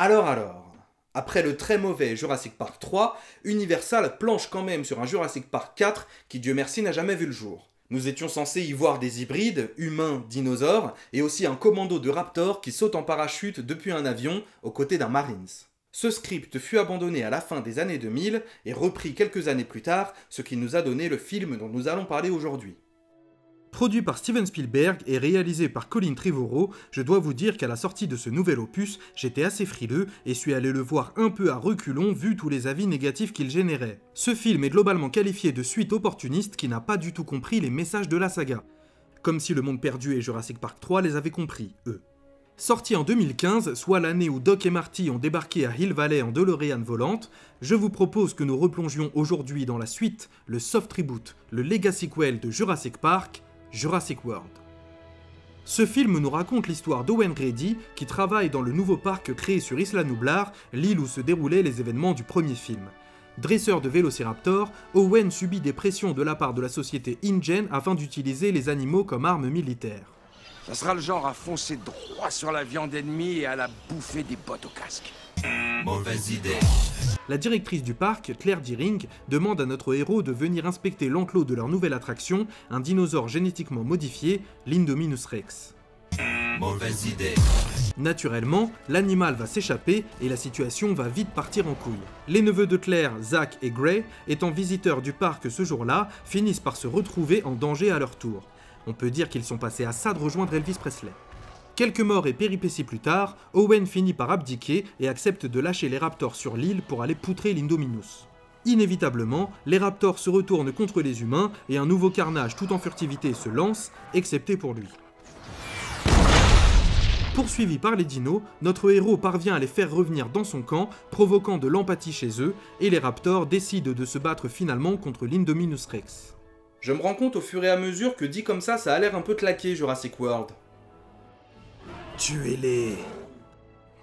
Alors, après le très mauvais Jurassic Park 3, Universal planche quand même sur un Jurassic Park 4 qui, Dieu merci, n'a jamais vu le jour. Nous étions censés y voir des hybrides, humains, dinosaures, et aussi un commando de raptors qui saute en parachute depuis un avion aux côtés d'un Marines. Ce script fut abandonné à la fin des années 2000 et repris quelques années plus tard, ce qui nous a donné le film dont nous allons parler aujourd'hui. Produit par Steven Spielberg et réalisé par Colin Trevorrow, je dois vous dire qu'à la sortie de ce nouvel opus, j'étais assez frileux et suis allé le voir un peu à reculons vu tous les avis négatifs qu'il générait. Ce film est globalement qualifié de suite opportuniste qui n'a pas du tout compris les messages de la saga. Comme si Le Monde Perdu et Jurassic Park 3 les avaient compris, eux. Sorti en 2015, soit l'année où Doc et Marty ont débarqué à Hill Valley en DeLorean volante, je vous propose que nous replongions aujourd'hui dans la suite, le soft reboot, le legacy sequel de Jurassic Park, Jurassic World. Ce film nous raconte l'histoire d'Owen Grady qui travaille dans le nouveau parc créé sur Isla Nublar, l'île où se déroulaient les événements du premier film. Dresseur de vélociraptor, Owen subit des pressions de la part de la société InGen afin d'utiliser les animaux comme armes militaires. Ça sera le genre à foncer droit sur la viande ennemie et à la bouffer des bottes au casque. Mauvaise idée. La directrice du parc, Claire Dearing, demande à notre héros de venir inspecter l'enclos de leur nouvelle attraction, un dinosaure génétiquement modifié, l'Indominus Rex. Mauvaise idée. Naturellement, l'animal va s'échapper et la situation va vite partir en couille. Les neveux de Claire, Zach et Gray, étant visiteurs du parc ce jour-là, finissent par se retrouver en danger à leur tour. On peut dire qu'ils sont passés à ça de rejoindre Elvis Presley. Quelques morts et péripéties plus tard, Owen finit par abdiquer et accepte de lâcher les raptors sur l'île pour aller poutrer l'Indominus. Inévitablement, les raptors se retournent contre les humains et un nouveau carnage tout en furtivité se lance, excepté pour lui. Poursuivi par les dinos, notre héros parvient à les faire revenir dans son camp, provoquant de l'empathie chez eux, et les raptors décident de se battre finalement contre l'Indominus Rex. Je me rends compte au fur et à mesure que dit comme ça a l'air un peu claqué Jurassic World. Tuez-les.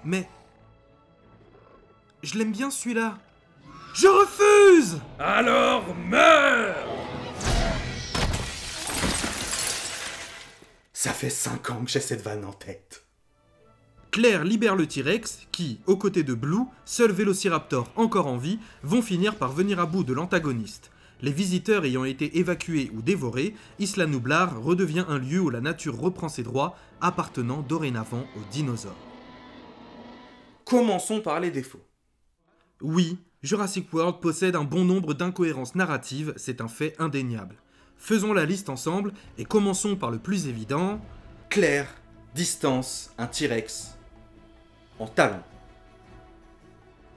Mais... je l'aime bien celui-là. Je refuse! Alors meurs! Ça fait 5 ans que j'ai cette vanne en tête. Claire libère le T-Rex qui, aux côtés de Blue, seul vélociraptor encore en vie, vont finir par venir à bout de l'antagoniste. Les visiteurs ayant été évacués ou dévorés, Isla Nublar redevient un lieu où la nature reprend ses droits, appartenant dorénavant aux dinosaures. Commençons par les défauts. Oui, Jurassic World possède un bon nombre d'incohérences narratives, c'est un fait indéniable. Faisons la liste ensemble et commençons par le plus évident. Claire, distance, un T-Rex en talon.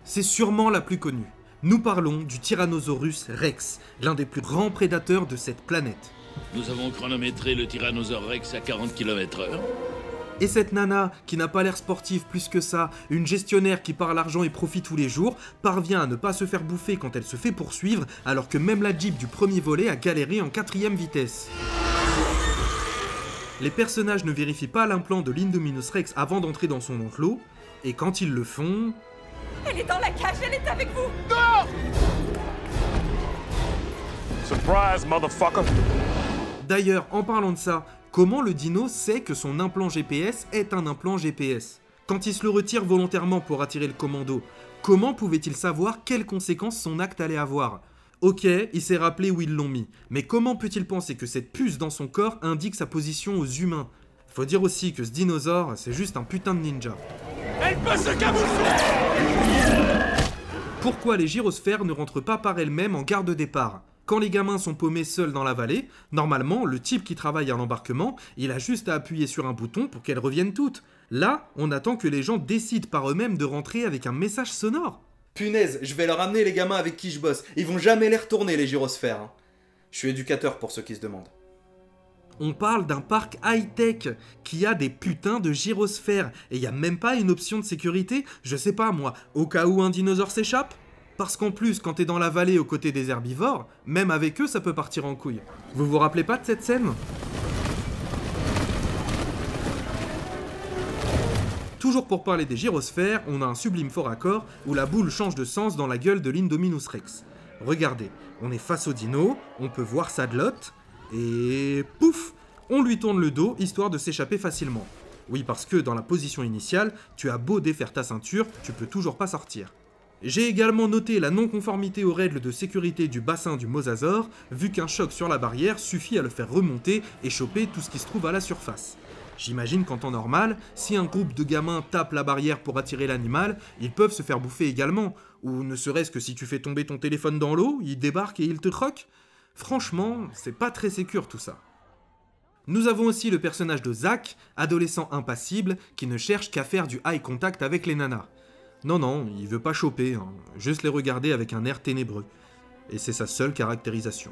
C'est sûrement la plus connue. Nous parlons du Tyrannosaurus Rex, l'un des plus grands prédateurs de cette planète. Nous avons chronométré le Tyrannosaure Rex à 40 km/h. Et cette nana, qui n'a pas l'air sportive plus que ça, une gestionnaire qui parle argent et profit tous les jours, parvient à ne pas se faire bouffer quand elle se fait poursuivre, alors que même la Jeep du premier volet a galéré en 4ème vitesse. Les personnages ne vérifient pas l'implant de l'Indominus Rex avant d'entrer dans son enclos, et quand ils le font... Elle est dans la cage, elle est avec vous! Surprise, motherfucker! D'ailleurs, en parlant de ça, comment le dino sait que son implant GPS est un implant GPS? Quand il se le retire volontairement pour attirer le commando, comment pouvait-il savoir quelles conséquences son acte allait avoir? Ok, il s'est rappelé où ils l'ont mis, mais comment peut-il penser que cette puce dans son corps indique sa position aux humains? Faut dire aussi que ce dinosaure, c'est juste un putain de ninja. Elle peut se camoufler! Pourquoi les gyrosphères ne rentrent pas par elles-mêmes en gare de départ? Quand les gamins sont paumés seuls dans la vallée, normalement, le type qui travaille à l'embarquement, il a juste à appuyer sur un bouton pour qu'elles reviennent toutes. Là, on attend que les gens décident par eux-mêmes de rentrer avec un message sonore. Punaise, je vais leur amener les gamins avec qui je bosse. Ils vont jamais les retourner, les gyrosphères. Hein. Je suis éducateur pour ceux qui se demandent. On parle d'un parc high-tech qui a des putains de gyrosphères. Et y a même pas une option de sécurité, je sais pas moi, au cas où un dinosaure s'échappe? Parce qu'en plus, quand t'es dans la vallée aux côtés des herbivores, même avec eux, ça peut partir en couille. Vous vous rappelez pas de cette scène? Toujours pour parler des gyrosphères, on a un sublime fort accord où la boule change de sens dans la gueule de l'Indominus Rex. Regardez, on est face au dino, on peut voir sa glotte, et pouf, on lui tourne le dos histoire de s'échapper facilement. Oui, parce que dans la position initiale, tu as beau défaire ta ceinture, tu peux toujours pas sortir. J'ai également noté la non-conformité aux règles de sécurité du bassin du mosasaure, vu qu'un choc sur la barrière suffit à le faire remonter et choper tout ce qui se trouve à la surface. J'imagine qu'en temps normal, si un groupe de gamins tape la barrière pour attirer l'animal, ils peuvent se faire bouffer également, ou ne serait-ce que si tu fais tomber ton téléphone dans l'eau, ils débarquent et ils te croquent. Franchement, c'est pas très sécure tout ça. Nous avons aussi le personnage de Zach, adolescent impassible, qui ne cherche qu'à faire du eye contact avec les nanas. Non, il veut pas choper, hein, juste les regarder avec un air ténébreux. Et c'est sa seule caractérisation.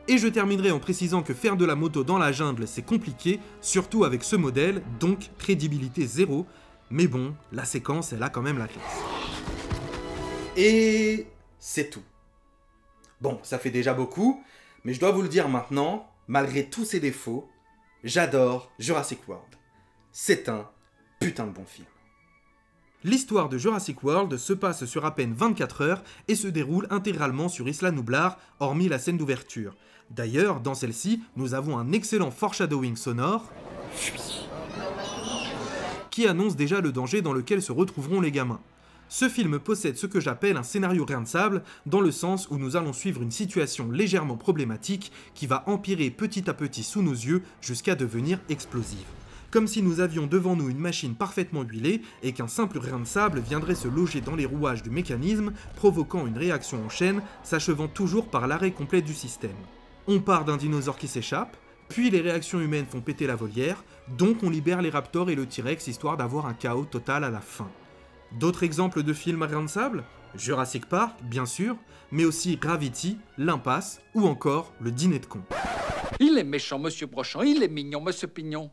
Et je terminerai en précisant que faire de la moto dans la jungle c'est compliqué, surtout avec ce modèle, donc crédibilité zéro, mais bon, la séquence elle a quand même la classe. Et c'est tout. Bon, ça fait déjà beaucoup, mais je dois vous le dire maintenant, malgré tous ses défauts, j'adore Jurassic World. C'est un putain de bon film. L'histoire de Jurassic World se passe sur à peine 24 heures et se déroule intégralement sur Isla Nublar, hormis la scène d'ouverture. D'ailleurs, dans celle-ci, nous avons un excellent foreshadowing sonore qui annonce déjà le danger dans lequel se retrouveront les gamins. Ce film possède ce que j'appelle un scénario grain de sable, dans le sens où nous allons suivre une situation légèrement problématique qui va empirer petit à petit sous nos yeux jusqu'à devenir explosive. Comme si nous avions devant nous une machine parfaitement huilée et qu'un simple grain de sable viendrait se loger dans les rouages du mécanisme, provoquant une réaction en chaîne, s'achevant toujours par l'arrêt complet du système. On part d'un dinosaure qui s'échappe, puis les réactions humaines font péter la volière, donc on libère les raptors et le T-Rex histoire d'avoir un chaos total à la fin. D'autres exemples de films à grain de sable ? Jurassic Park, bien sûr, mais aussi Gravity, L'Impasse, ou encore Le Dîner de cons. Il est méchant, Monsieur Brochant, il est mignon, Monsieur Pignon.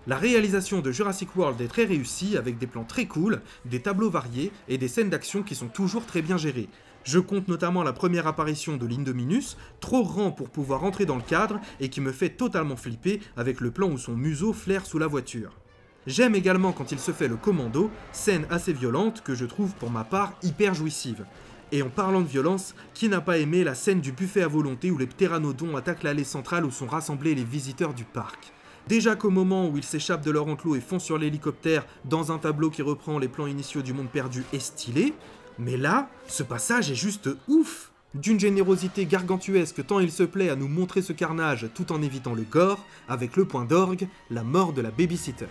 La réalisation de Jurassic World est très réussie, avec des plans très cool, des tableaux variés et des scènes d'action qui sont toujours très bien gérées. Je compte notamment la première apparition de l'Indominus, trop grand pour pouvoir entrer dans le cadre et qui me fait totalement flipper avec le plan où son museau flaire sous la voiture. J'aime également quand il se fait le commando, scène assez violente que je trouve pour ma part hyper jouissive. Et en parlant de violence, qui n'a pas aimé la scène du buffet à volonté où les ptéranodons attaquent l'allée centrale où sont rassemblés les visiteurs du parc. Déjà qu'au moment où ils s'échappent de leur enclos et foncent sur l'hélicoptère dans un tableau qui reprend les plans initiaux du monde perdu est stylé, mais là, ce passage est juste ouf! D'une générosité gargantuesque tant il se plaît à nous montrer ce carnage tout en évitant le gore, avec le point d'orgue, la mort de la babysitter.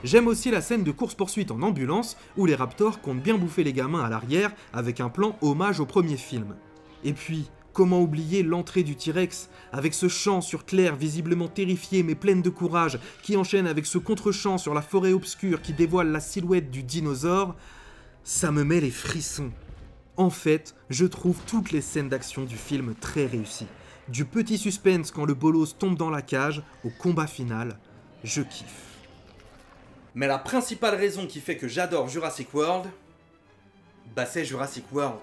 J'aime aussi la scène de course-poursuite en ambulance où les raptors comptent bien bouffer les gamins à l'arrière avec un plan hommage au premier film. Et puis, comment oublier l'entrée du T-Rex, avec ce chant sur Claire visiblement terrifiée mais pleine de courage, qui enchaîne avec ce contre-chant sur la forêt obscure qui dévoile la silhouette du dinosaure, ça me met les frissons. En fait, je trouve toutes les scènes d'action du film très réussies. Du petit suspense quand le bolos tombe dans la cage, au combat final, je kiffe. Mais la principale raison qui fait que j'adore Jurassic World, c'est Jurassic World.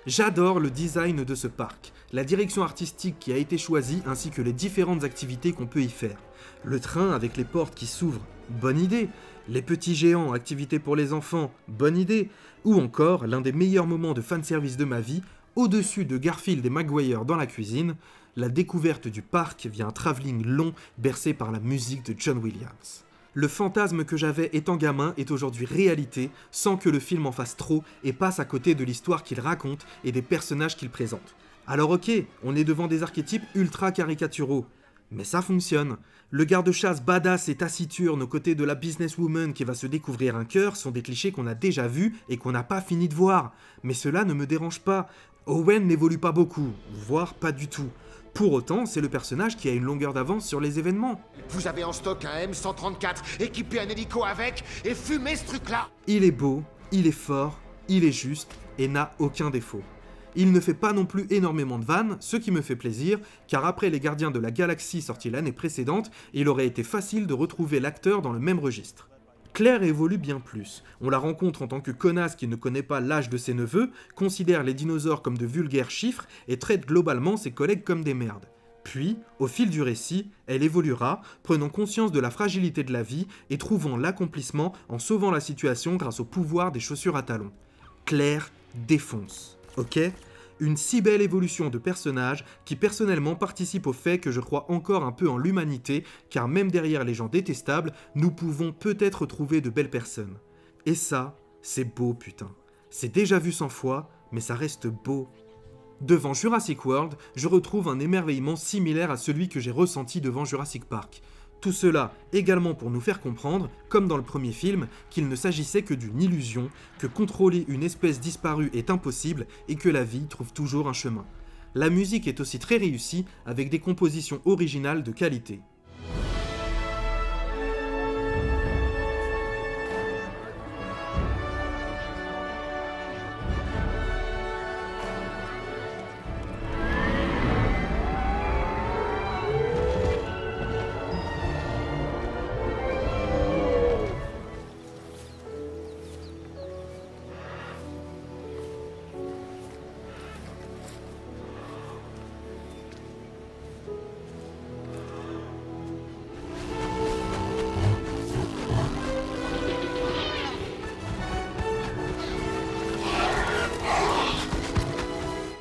J'adore le design de ce parc, la direction artistique qui a été choisie ainsi que les différentes activités qu'on peut y faire. Le train avec les portes qui s'ouvrent, bonne idée. Les petits géants, activités pour les enfants, bonne idée. Ou encore, l'un des meilleurs moments de fanservice de ma vie, au-dessus de Garfield et Maguire dans la cuisine, la découverte du parc via un travelling long bercé par la musique de John Williams. Le fantasme que j'avais étant gamin est aujourd'hui réalité, sans que le film en fasse trop et passe à côté de l'histoire qu'il raconte et des personnages qu'il présente. Alors ok, on est devant des archétypes ultra caricaturaux, mais ça fonctionne. Le garde-chasse badass et taciturne aux côtés de la businesswoman qui va se découvrir un cœur sont des clichés qu'on a déjà vus et qu'on n'a pas fini de voir. Mais cela ne me dérange pas. Owen n'évolue pas beaucoup, voire pas du tout. Pour autant, c'est le personnage qui a une longueur d'avance sur les événements. Vous avez en stock un M134, équipé un hélico avec, et fumez ce truc-là. Il est beau, il est fort, il est juste, et n'a aucun défaut. Il ne fait pas non plus énormément de vannes, ce qui me fait plaisir, car après Les Gardiens de la Galaxie sortis l'année précédente, il aurait été facile de retrouver l'acteur dans le même registre. Claire évolue bien plus. On la rencontre en tant que connasse qui ne connaît pas l'âge de ses neveux, considère les dinosaures comme de vulgaires chiffres et traite globalement ses collègues comme des merdes. Puis, au fil du récit, elle évoluera, prenant conscience de la fragilité de la vie et trouvant l'accomplissement en sauvant la situation grâce au pouvoir des chaussures à talons. Claire défonce, ok ? Une si belle évolution de personnages qui personnellement participe au fait que je crois encore un peu en l'humanité, car même derrière les gens détestables, nous pouvons peut-être trouver de belles personnes. Et ça, c'est beau putain. C'est déjà vu 100 fois, mais ça reste beau. Devant Jurassic World, je retrouve un émerveillement similaire à celui que j'ai ressenti devant Jurassic Park. Tout cela également pour nous faire comprendre, comme dans le premier film, qu'il ne s'agissait que d'une illusion, que contrôler une espèce disparue est impossible et que la vie trouve toujours un chemin. La musique est aussi très réussie, avec des compositions originales de qualité.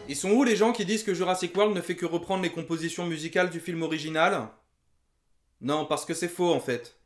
Ils sont où les gens qui disent que Jurassic World ne fait que reprendre les compositions musicales du film original? Non, parce que c'est faux en fait.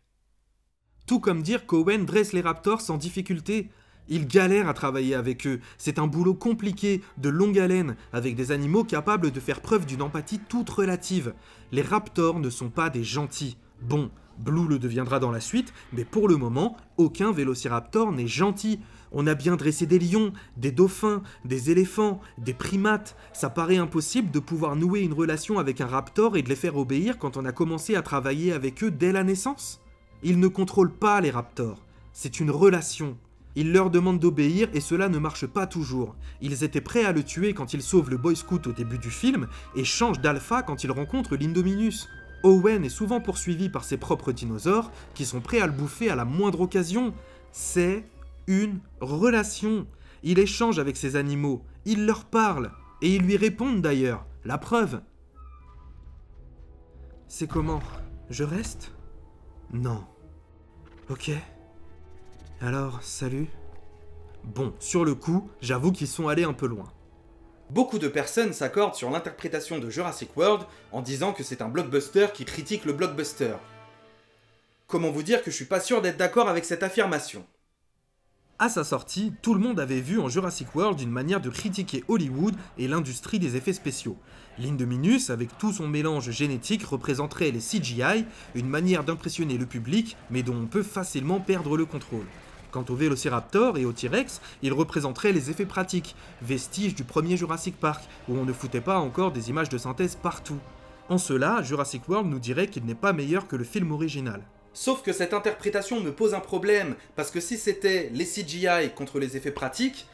Tout comme dire qu'Owen dresse les raptors sans difficulté. Il galère à travailler avec eux. C'est un boulot compliqué, de longue haleine, avec des animaux capables de faire preuve d'une empathie toute relative. Les raptors ne sont pas des gentils. Bon, Blue le deviendra dans la suite, mais pour le moment, aucun vélociraptor n'est gentil. On a bien dressé des lions, des dauphins, des éléphants, des primates. Ça paraît impossible de pouvoir nouer une relation avec un raptor et de les faire obéir quand on a commencé à travailler avec eux dès la naissance. Ils ne contrôlent pas les raptors. C'est une relation. Ils leur demandent d'obéir et cela ne marche pas toujours. Ils étaient prêts à le tuer quand il sauve le Boy Scout au début du film et changent d'alpha quand il rencontre l'Indominus. Owen est souvent poursuivi par ses propres dinosaures qui sont prêts à le bouffer à la moindre occasion. C'est une relation. Il échange avec ces animaux, il leur parle, et ils lui répondent d'ailleurs. La preuve. C'est comment? Je reste? Non. Ok. Alors, salut? Bon, sur le coup, j'avoue qu'ils sont allés un peu loin. Beaucoup de personnes s'accordent sur l'interprétation de Jurassic World en disant que c'est un blockbuster qui critique le blockbuster. Comment vous dire que je suis pas sûr d'être d'accord avec cette affirmation? À sa sortie, tout le monde avait vu en Jurassic World une manière de critiquer Hollywood et l'industrie des effets spéciaux. L'Indominus, avec tout son mélange génétique, représenterait les CGI, une manière d'impressionner le public, mais dont on peut facilement perdre le contrôle. Quant au Vélociraptor et au T-Rex, ils représenteraient les effets pratiques, vestiges du premier Jurassic Park, où on ne foutait pas encore des images de synthèse partout. En cela, Jurassic World nous dirait qu'il n'est pas meilleur que le film original. Sauf que cette interprétation me pose un problème, parce que si c'était les CGI contre les effets pratiques,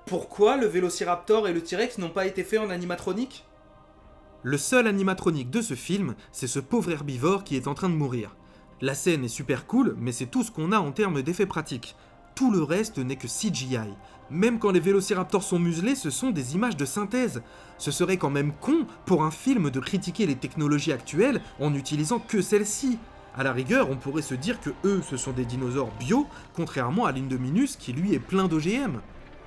pourquoi le Vélociraptor et le T-Rex n'ont pas été faits en animatronique? Le seul animatronique de ce film, c'est ce pauvre herbivore qui est en train de mourir. La scène est super cool, mais c'est tout ce qu'on a en termes d'effets pratiques. Tout le reste n'est que CGI. Même quand les vélociraptors sont muselés, ce sont des images de synthèse. Ce serait quand même con pour un film de critiquer les technologies actuelles en n'utilisant que celles-ci. À la rigueur, on pourrait se dire que eux, ce sont des dinosaures bio, contrairement à l'Indominus qui lui est plein d'OGM.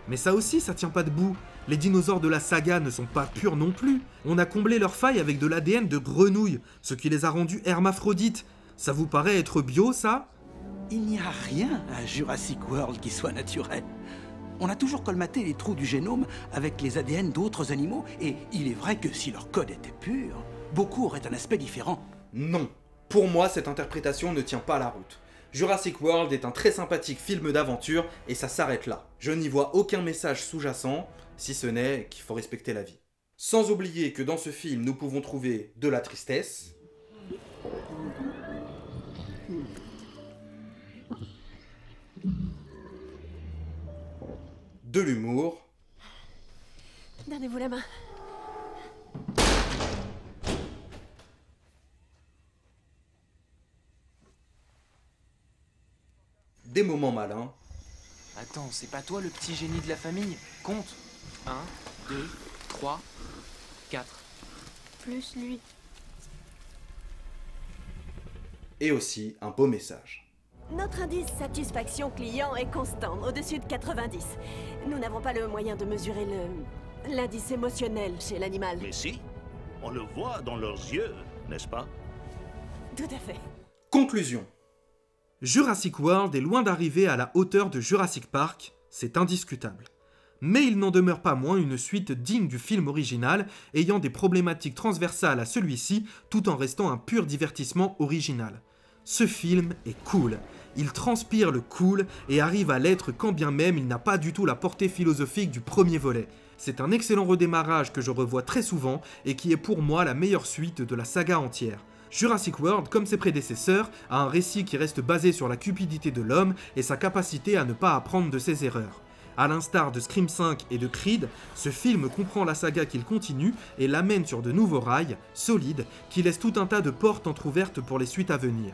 Mais ça aussi, ça tient pas debout. Les dinosaures de la saga ne sont pas purs non plus. On a comblé leurs failles avec de l'ADN de grenouilles, ce qui les a rendus hermaphrodites. Ça vous paraît être bio, ça? Il n'y a rien à Jurassic World qui soit naturel. On a toujours colmaté les trous du génome avec les ADN d'autres animaux, et il est vrai que si leur code était pur, beaucoup auraient un aspect différent. Non. Pour moi, cette interprétation ne tient pas la route. Jurassic World est un très sympathique film d'aventure, et ça s'arrête là. Je n'y vois aucun message sous-jacent, si ce n'est qu'il faut respecter la vie. Sans oublier que dans ce film, nous pouvons trouver de la tristesse, de l'humour, Donnez-vous la main. des moments malins, Attends, c'est pas toi le petit génie de la famille? Compte. 1, 2, 3, 4. Plus lui. et aussi un beau message. Notre indice satisfaction client est constant, au-dessus de 90. Nous n'avons pas le moyen de mesurer l'indice émotionnel chez l'animal. Mais si, on le voit dans leurs yeux, n'est-ce pas? Tout à fait. Conclusion. Jurassic World est loin d'arriver à la hauteur de Jurassic Park, c'est indiscutable. Mais il n'en demeure pas moins une suite digne du film original, ayant des problématiques transversales à celui-ci, tout en restant un pur divertissement original. Ce film est cool. Il transpire le cool et arrive à l'être quand bien même il n'a pas du tout la portée philosophique du premier volet. C'est un excellent redémarrage que je revois très souvent et qui est pour moi la meilleure suite de la saga entière. Jurassic World, comme ses prédécesseurs, a un récit qui reste basé sur la cupidité de l'homme et sa capacité à ne pas apprendre de ses erreurs. A l'instar de Scream 5 et de Creed, ce film comprend la saga qu'il continue et l'amène sur de nouveaux rails, solides, qui laissent tout un tas de portes entr'ouvertes pour les suites à venir.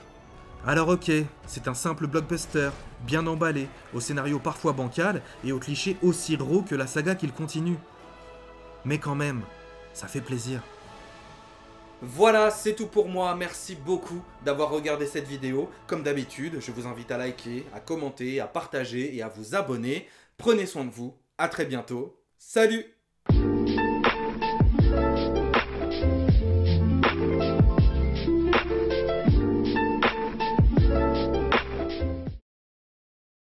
Alors ok, c'est un simple blockbuster, bien emballé, au scénario parfois bancal et aux clichés aussi gros que la saga qu'il continue. Mais quand même, ça fait plaisir. Voilà, c'est tout pour moi. Merci beaucoup d'avoir regardé cette vidéo. Comme d'habitude, je vous invite à liker, à commenter, à partager et à vous abonner. Prenez soin de vous. À très bientôt. Salut!